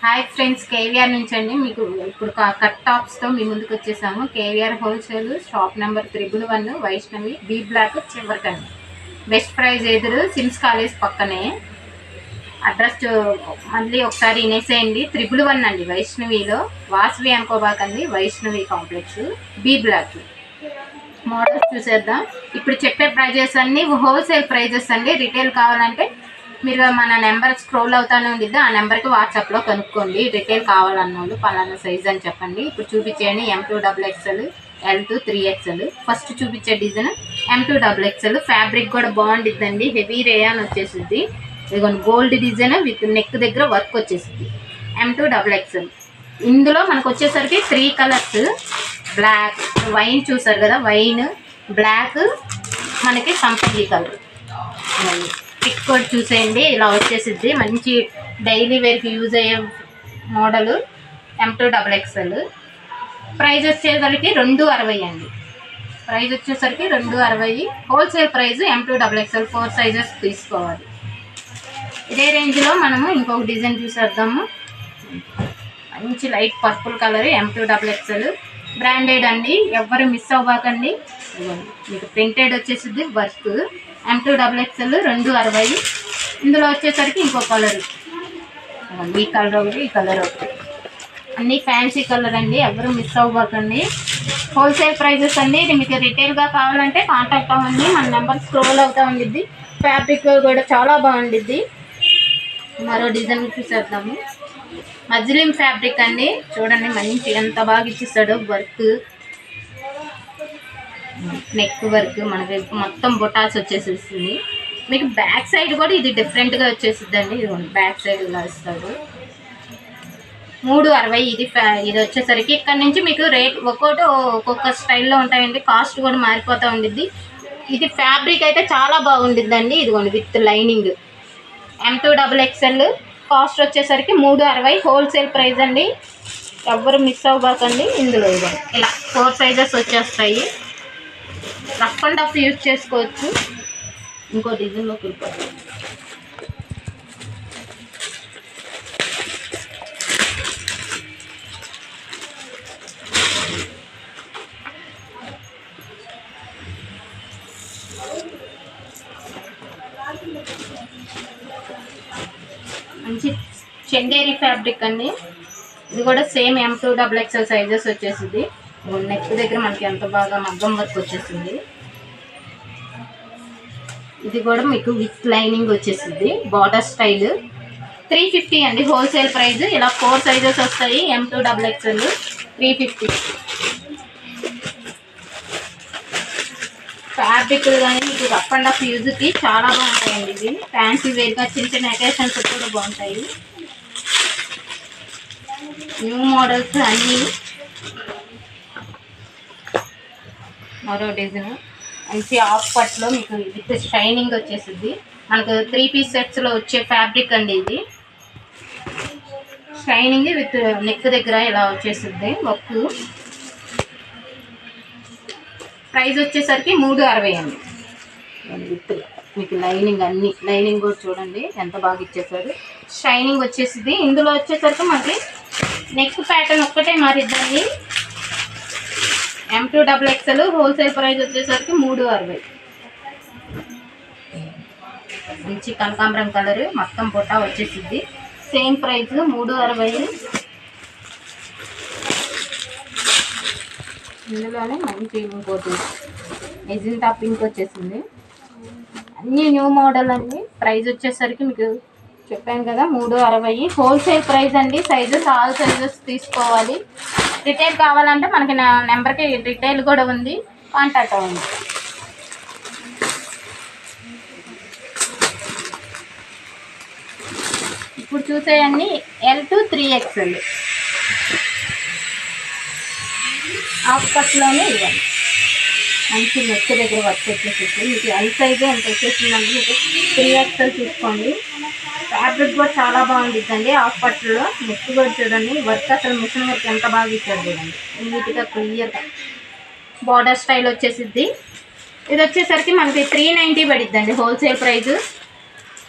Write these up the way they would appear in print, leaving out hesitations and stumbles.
Hi friends, KVR నుంచి అండి. మీకు ఇప్పుడు కట్ టాప్స్తో మీ ముందుకు వచ్చేసాము. KVR wholesale shop number 111 Vaishnavi B block చివరికండి. బెస్ట్ ప్రైజ్ ఎదురు సిమ్స్ కాలేజ్ పక్కనే. అడ్రస్ మళ్ళీ ఒకసారి వినేసేయండి. 111 అండి, వైష్ణవిలో. వాసవి అనుకోబాకండి, Vaishnavi complex B block. Models చూసేద్దాం. ఇప్పుడు చెప్పే ప్రైజెస్ అన్నీ హోల్సేల్ ప్రైజెస్ అండి. రిటైల్ కావాలంటే మీరు మన నెంబర్ స్క్రోల్ అవుతానే ఉండిద్ది, ఆ నెంబర్కి వాట్సాప్లో కనుక్కోండి. రిటైల్ కావాలన్న వాళ్ళు పలానా సైజ్ అని చెప్పండి. ఇప్పుడు చూపించేయండి M2XXL, L2 3XL. ఫస్ట్ చూపించే డిజైన్ M2XXL. ఫ్యాబ్రిక్ కూడా బాగుండిద్దండి, హెవీ రేయాన్ వచ్చేసింది. ఇదిగోండి గోల్డ్ డిజైన్ విత్ నెక్ దగ్గర వర్క్ వచ్చేసింది. M2XXL. ఇందులో మనకు వచ్చేసరికి 3 కలర్స్. బ్లాక్, వైన్ చూసారు కదా, వైన్, బ్లాక్, మనకి సంపంగి కలర్. పిక్ కూడా చూసేయండి, ఇలా వచ్చేసిద్ది. మంచి డైలీ వేర్కి యూజ్ అయ్యే మోడలు M2XXL. ప్రైజ్ వచ్చేసరికి 260 అండి. ప్రైజ్ వచ్చేసరికి 260. Wholesale praise. M2XXL 4 సైజెస్ తీసుకోవాలి. ఇదే రేంజ్లో మనము ఇంకొక డిజైన్ చూసేద్దాము. మంచి light purple colour M2XXL. Branded అండి, ఎవ్వరు మిస్ అవ్వకండి. మీకు ప్రింటెడ్ వచ్చేసిద్ది వర్క్. M2XXL 260. ఇందులో వచ్చేసరికి ఇంకో కలర్, ఈ కలర్ ఒకటి, ఈ కలర్ ఒకటి. అన్నీ ఫ్యాన్సీ కలర్ అండి, ఎవరు మిస్ అవ్వకండి. హోల్సేల్ ప్రైజెస్ అండి. ఇది మీకు రిటైల్గా కావాలంటే కాంటాక్ట్ అవ్వండి, మన నెంబర్ స్క్రోల్ అవుతూ ఉండిద్ది. ఫ్యాబ్రిక్ కూడా చాలా బాగుండిద్ది. మరో డిజైన్ చూసేద్దాము. మజ్లిన్ ఫ్యాబ్రిక్ అండి, చూడండి మంచి ఎంత బాగా ఇచ్చిస్తాడో. వర్క్, నెక్ వర్క్, మనకి మొత్తం బొటాస్ వచ్చేసేస్తుంది. మీకు బ్యాక్ సైడ్ కూడా ఇది డిఫరెంట్గా వచ్చేసిద్దండి. ఇది బ్యాక్ సైడ్ ఇలా ఇస్తాడు. 360. ఇది వచ్చేసరికి ఇక్కడ నుంచి మీకు రేట్ ఒక్కొక్క స్టైల్లో ఉంటాయండి. కాస్ట్ కూడా మారిపోతూ ఉండిద్ది. ఇది ఫ్యాబ్రిక్ అయితే చాలా బాగుండిద్దండి. ఇదిగోండి విత్ లైనింగ్. M2XXL. కాస్ట్ వచ్చేసరికి 360. హోల్సేల్ ప్రైస్ అండి, ఎవ్వరు మిస్ అవ్వకండి. ఇందులో ఇదిగోండి ఇలా 4 సైజెస్ వచ్చేస్తాయి. రఫ్ అండ్ టఫ్ యూజ్ చేసుకోవచ్చు. ఇంకో డిజైన్లోకి వెళ్ళిపోతుంది. మంచి చందేరి ఫ్యాబ్రిక్ అండి. ఇది కూడా సేమ్ M2XXL సైజెస్ వచ్చేసింది. నెక్ దగ్గర మనకి ఎంత బాగా మగ్గం వర్క్ వచ్చేసింది. ఇది కూడా మీకు విత్ లైనింగ్ వచ్చేసింది. Border style. 350 అండి హోల్సేల్ ప్రైస్. ఇలా 4 సైజెస్ వస్తాయి. M2XXL 350. ఫ్యాబ్రిక్ కానీ మీకు రఫ్ అండ్ టఫ్ యూజ్కి చాలా బాగుంటాయండి. ఇవి ఫ్యాన్సీ వేర్గా చిన్న చిన్న అకేషన్స్ కూడా బాగుంటాయి. న్యూ మోడల్స్ అన్నీ. మరో డిజైన్ మంచి ఆఫ్ పట్లో మీకు విత్ షైనింగ్ వచ్చేసింది. మనకు 3 పీస్ సెట్స్లో వచ్చే ఫ్యాబ్రిక్ అండి ఇది. షైనింగ్ విత్ నెక్ దగ్గర ఇలా వచ్చేసింది వర్క్. ప్రైస్ వచ్చేసరికి 360 అండి. విత్ మీకు లైనింగ్, అన్ని లైనింగ్ కూడా చూడండి ఎంత బాగా ఇచ్చేసారు. షైనింగ్ వచ్చేసింది. ఇందులో వచ్చేసరికి మనకి నెక్ ప్యాటర్న్ ఒక్కటే మారిద్దండి. M2XXL హోల్సేల్ ప్రైస్ వచ్చేసరికి 360. మంచి కనకాంబరం కలర్, మొత్తం బొట్టా వచ్చేసిద్ది. Same price 360. ఇందులోనే మంచి ఇంకోటి ఎజింటా పింక్ వచ్చేసింది. అన్నీ న్యూ మోడల్ అండి. ప్రైస్ వచ్చేసరికి మీకు చెప్పాను కదా 360. హోల్సేల్ ప్రైస్ అండి. సైజెస్ ఆల్ సైజెస్ తీసుకోవాలి. రిటైల్ కావాలంటే మనకి నా నెంబర్కి రిటైల్ కూడా ఉంది, కాంటాక్ట్ అవ్వండి. ఇప్పుడు చూసేయండి L2 3XL. హాఫ్ కట్లోనే ఇవ్వండి. మంచి నెక్ దగ్గర వర్క్ వచ్చేసేసి మీకు ఎల్ సైజే ఎంత వచ్చేసిందండి. మీకు 3XL చూసుకోండి. ఫ్యాబ్రిక్ కూడా చాలా బాగుంటుందండి. హాఫ్ పట్టులో నెక్ కూడా చూడండి, వర్క్ అసలు మిషన్ వర్క్ ఎంత బాగా ఇచ్చారు చూడండి. నీట్గా క్లియర్గా బార్డర్ స్టైల్ వచ్చేసిద్ది. ఇది వచ్చేసరికి మనకి 390 పడిద్దండి wholesale price.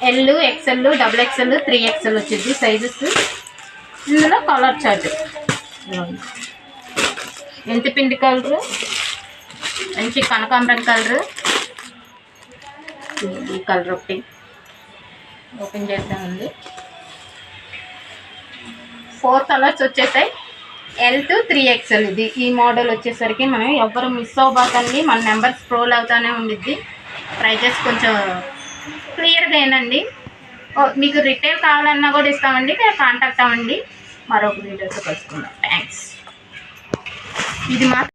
L, XL, XXL, 3XL వచ్చింది సైజెస్. ఇందులో కలర్ చార్ట్, ఎంత పిండి కలరు, మంచి కనకాంబరం కలరు, ఈ కలర్ ఒకటి ఓపెన్ చేస్తామండి. 4 కలర్స్ వచ్చేసాయి. L to 3XL ఇది. ఈ మోడల్ వచ్చేసరికి మనం ఎవ్వరు మిస్ అవ్వకండి, మన నెంబర్ స్క్రోల్ అవుతానే ఉండిద్ది. ప్రైజెస్ కొంచెం క్లియర్గా ఏనండి. మీకు రిటైల్ కావాలన్నా కూడా ఇస్తామండి, కాంటాక్ట్ అవ్వండి. మరొక వీడియోతో కలుసుకుందాం. థ్యాంక్స్. ఇది మాత్రం